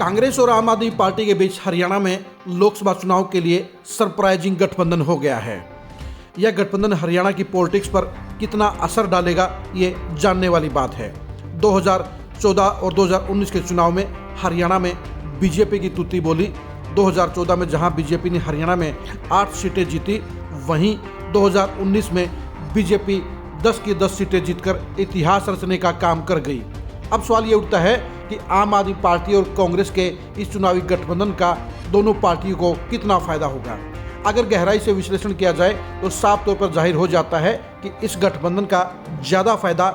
कांग्रेस और आम आदमी पार्टी के बीच हरियाणा में लोकसभा चुनाव के लिए सरप्राइजिंग गठबंधन हो गया है। यह गठबंधन हरियाणा की पॉलिटिक्स पर कितना असर डालेगा, ये जानने वाली बात है। 2014 और 2019 के चुनाव में हरियाणा में बीजेपी की तूती बोली। 2014 में जहां बीजेपी ने हरियाणा में 8 सीटें जीती, वहीं 2019 में बीजेपी 10 की 10 सीटें जीतकर इतिहास रचने का काम कर गई। अब सवाल ये उठता है कि आम आदमी पार्टी और कांग्रेस के इस चुनावी गठबंधन का दोनों पार्टियों को कितना फायदा होगा। अगर गहराई से विश्लेषण किया जाए तो साफ तौर पर जाहिर हो जाता है कि इस गठबंधन का ज़्यादा फायदा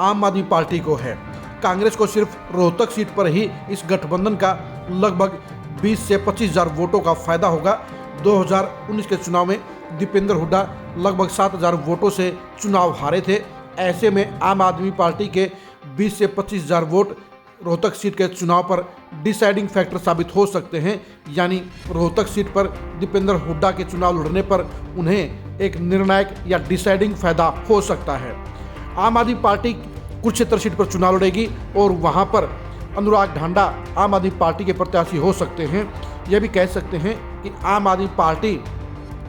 आम आदमी पार्टी को है। कांग्रेस को सिर्फ रोहतक सीट पर ही इस गठबंधन का लगभग 20 से 25 हज़ार वोटों का फायदा होगा। 2019 के चुनाव में दीपेंद्र हुड्डा लगभग 7,000 वोटों से चुनाव हारे थे। ऐसे में आम आदमी पार्टी के 20 से 25 हज़ार वोट रोहतक सीट के चुनाव पर डिसाइडिंग फैक्टर साबित हो सकते हैं। यानी रोहतक सीट पर दीपेंद्र हुड्डा के चुनाव लड़ने पर उन्हें एक निर्णायक या डिसाइडिंग फायदा हो सकता है। आम आदमी पार्टी कुरुक्षेत्र सीट पर चुनाव लड़ेगी और वहां पर अनुराग ढांडा आम आदमी पार्टी के प्रत्याशी हो सकते हैं। यह भी कह सकते हैं कि आम आदमी पार्टी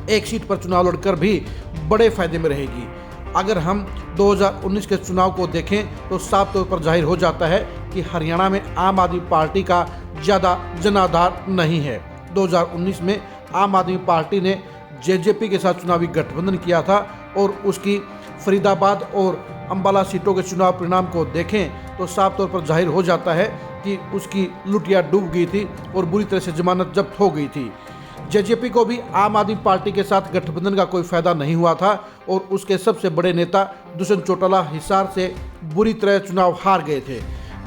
एक सीट पर चुनाव लड़कर भी बड़े फायदे में रहेगी। अगर हम 2019 के चुनाव को देखें तो साफ तौर पर जाहिर हो जाता है कि हरियाणा में आम आदमी पार्टी का ज़्यादा जनाधार नहीं है। 2019 में आम आदमी पार्टी ने जेजेपी के साथ चुनावी गठबंधन किया था और उसकी फरीदाबाद और अंबाला सीटों के चुनाव परिणाम को देखें तो साफ तौर पर जाहिर हो जाता है कि उसकी लुटिया डूब गई थी और बुरी तरह से जमानत जब्त हो गई थी। जेजेपी को भी आम आदमी पार्टी के साथ गठबंधन का कोई फायदा नहीं हुआ था और उसके सबसे बड़े नेता दुष्यंत चौटाला हिसार से बुरी तरह चुनाव हार गए थे।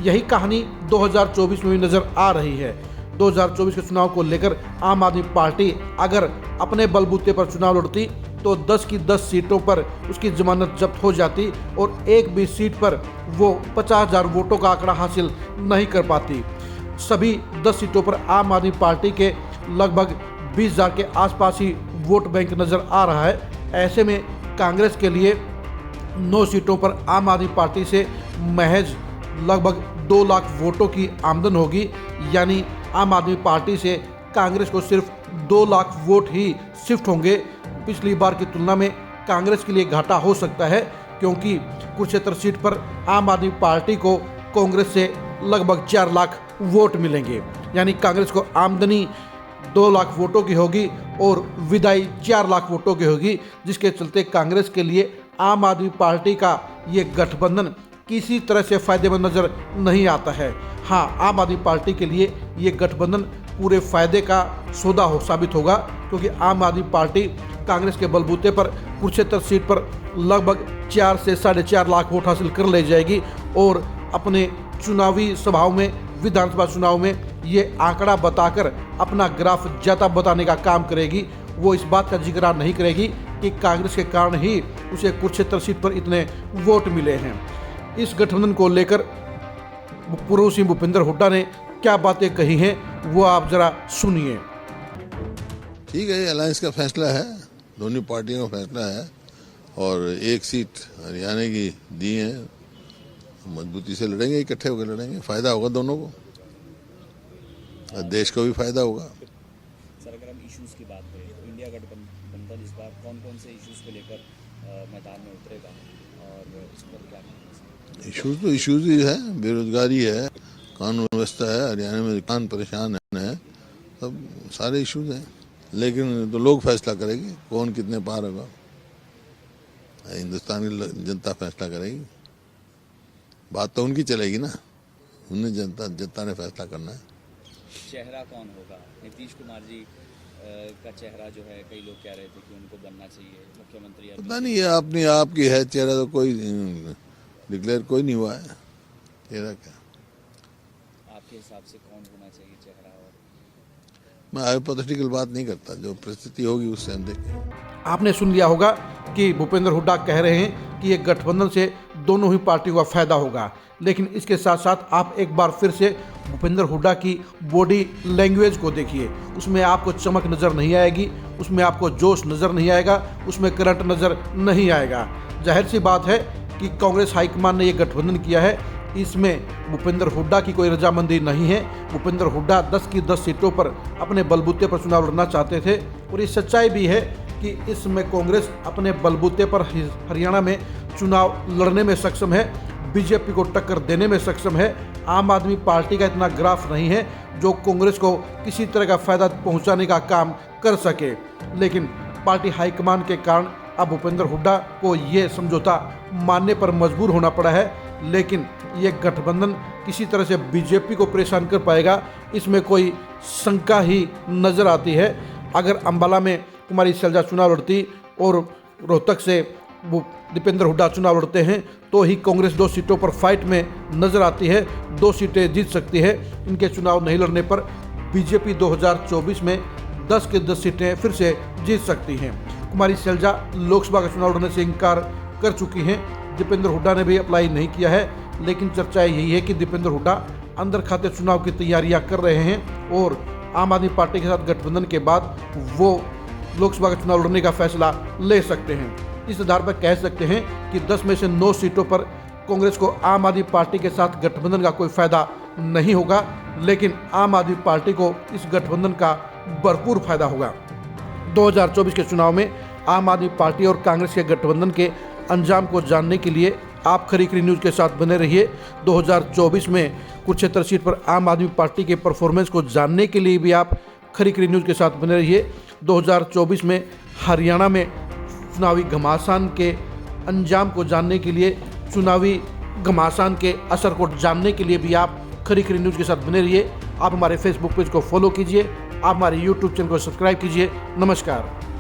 यही कहानी 2024 में भी नजर आ रही है। 2024 के चुनाव को लेकर आम आदमी पार्टी अगर अपने बलबूते पर चुनाव लड़ती तो 10 की 10 सीटों पर उसकी जमानत जब्त हो जाती और एक भी सीट पर वो 50,000 वोटों का आंकड़ा हासिल नहीं कर पाती। सभी 10 सीटों पर आम आदमी पार्टी के लगभग 20,000 के आसपास ही वोट बैंक नजर आ रहा है। ऐसे में कांग्रेस के लिए 9 सीटों पर आम आदमी पार्टी से महज लगभग 2 लाख वोटों की आमदन होगी। यानी आम आदमी पार्टी से कांग्रेस को सिर्फ 2 लाख वोट ही शिफ्ट होंगे। पिछली बार की तुलना में कांग्रेस के लिए घाटा हो सकता है, क्योंकि कुरुक्षेत्र सीट पर आम आदमी पार्टी को कांग्रेस से लगभग 4 लाख वोट मिलेंगे। यानी कांग्रेस को आमदनी 2 लाख वोटों की होगी और विदाई 4 लाख वोटों की होगी, जिसके चलते कांग्रेस के लिए आम आदमी पार्टी का ये गठबंधन किसी तरह से फायदेमंद नजर नहीं आता है। हाँ, आम आदमी पार्टी के लिए ये गठबंधन पूरे फायदे का सौदा साबित होगा, क्योंकि आम आदमी पार्टी कांग्रेस के बलबूते पर कुरुक्षेत्र सीट पर लगभग 4 से 4.5 लाख वोट हासिल कर ले जाएगी और अपने चुनावी सभाओं में, विधानसभा चुनाव में ये आंकड़ा बताकर अपना ग्राफ ज़्यादा बताने का काम करेगी। वो इस बात का जिक्र नहीं करेगी कि कांग्रेस के कारण ही उसे कुरुक्षेत्र सीट पर इतने वोट मिले हैं। इस गठबंधन को लेकर पूर्व सीएम भूपेंद्र हुड्डा ने क्या बातें कही हैं, वो आप जरा सुनिए। ठीक है, अलायंस का फैसला है, दोनों पार्टियों का फैसला है और एक सीट हरियाणा की दी है। मजबूती से लड़ेंगे, इकट्ठे होकर लड़ेंगे, फायदा होगा दोनों को, देश को भी फायदा होगा। सर, अगर हम इश्यूज की बात करें तो इंडिया गठबंधन इस बार कौन-कौन से इश्यूज को लेकर मैदान में उतरेगा और इस पर क्या कहेंगे? इश्यूज तो इश्यूज ही है, बेरोजगारी है, कानून व्यवस्था है, हरियाणा में किसान परेशान है, सब सारे इश्यूज हैं। लेकिन तो लोग फैसला करेंगे कौन कितने पार होगा, हिंदुस्तान की जनता फैसला करेगी। बात तो उनकी चलेगी ना, उन्हें जनता ने फैसला करना है। चेहरा कौन होगा? नीतीश कुमार जी का चेहरा जो है, कई लोग कह रहे थे कि उनको बनना चाहिए मुख्यमंत्री। पता नहीं, ये अपनी आपकी है चेहरा, तो कोई डिक्लेयर कोई नहीं हुआ है चेहरा। क्या आपके हिसाब से कौन होना चाहिए चेहरा? और मैं हाइपोथेटिकल बात नहीं करता, जो परिस्थिति होगी उससे हम देखें। आपने सुन लिया होगा कि भूपेंद्र हुड्डा कह रहे हैं कि ये गठबंधन से दोनों ही पार्टियों का फायदा होगा। लेकिन इसके साथ साथ आप एक बार फिर से भूपेंद्र हुड्डा की बॉडी लैंग्वेज को देखिए। उसमें आपको चमक नज़र नहीं आएगी, उसमें आपको जोश नज़र नहीं आएगा, उसमें करंट नज़र नहीं आएगा। जाहिर सी बात है कि कांग्रेस हाईकमान ने ये गठबंधन किया है, इसमें भूपेंद्र हुड्डा की कोई रजामंदी नहीं है। भूपेंद्र हुड्डा 10 की 10 सीटों पर अपने बलबूते पर चुनाव लड़ना चाहते थे और ये सच्चाई भी है कि इसमें कांग्रेस अपने बलबूते पर हरियाणा में चुनाव लड़ने में सक्षम है, बीजेपी को टक्कर देने में सक्षम है। आम आदमी पार्टी का इतना ग्राफ नहीं है जो कांग्रेस को किसी तरह का फायदा पहुंचाने का काम कर सके, लेकिन पार्टी हाईकमान के कारण अब भूपेंद्र हुड्डा को ये समझौता मानने पर मजबूर होना पड़ा है। लेकिन ये गठबंधन किसी तरह से बीजेपी को परेशान कर पाएगा, इसमें कोई शंका ही नजर आती है। अगर अंबाला में कुमारी शैलजा चुनाव लड़ती और रोहतक से वो दीपेंद्र हुड्डा चुनाव लड़ते हैं तो ही कांग्रेस 2 सीटों पर फाइट में नजर आती है, 2 सीटें जीत सकती है। इनके चुनाव नहीं लड़ने पर बीजेपी 2024 में 10 की 10 सीटें फिर से जीत सकती हैं। कुमारी शैलजा लोकसभा का चुनाव लड़ने से इनकार कर चुकी हैं। दीपेंद्र हुड्डा ने भी अप्लाई नहीं किया है, लेकिन चर्चा यही है कि दीपेंद्र हुड्डा अंदर खाते चुनाव की तैयारियां कर रहे हैं और आम आदमी पार्टी के साथ गठबंधन के बाद वो लोकसभा का चुनाव लड़ने का फैसला ले सकते हैं। इस आधार पर कह सकते हैं कि 10 में से 9 सीटों पर कांग्रेस को आम आदमी पार्टी के साथ गठबंधन का कोई फायदा नहीं होगा, लेकिन आम आदमी पार्टी को इस गठबंधन का भरपूर फायदा होगा। 2024 के चुनाव में आम आदमी पार्टी और कांग्रेस के गठबंधन के अंजाम को जानने के लिए आप खरी न्यूज़ के साथ बने रहिए। 2024 में कुरुक्षेत्र सीट पर आम आदमी पार्टी के परफॉर्मेंस को जानने के लिए भी आप खरी न्यूज़ के साथ बने रहिए। 2024 में हरियाणा में चुनावी घमासान के अंजाम को जानने के लिए, चुनावी घमासान के असर को जानने के लिए भी आप खरी न्यूज़ के साथ बने रहिए। आप हमारे फेसबुक पेज को फॉलो कीजिए, आप हमारे यूट्यूब चैनल को सब्सक्राइब कीजिए। नमस्कार।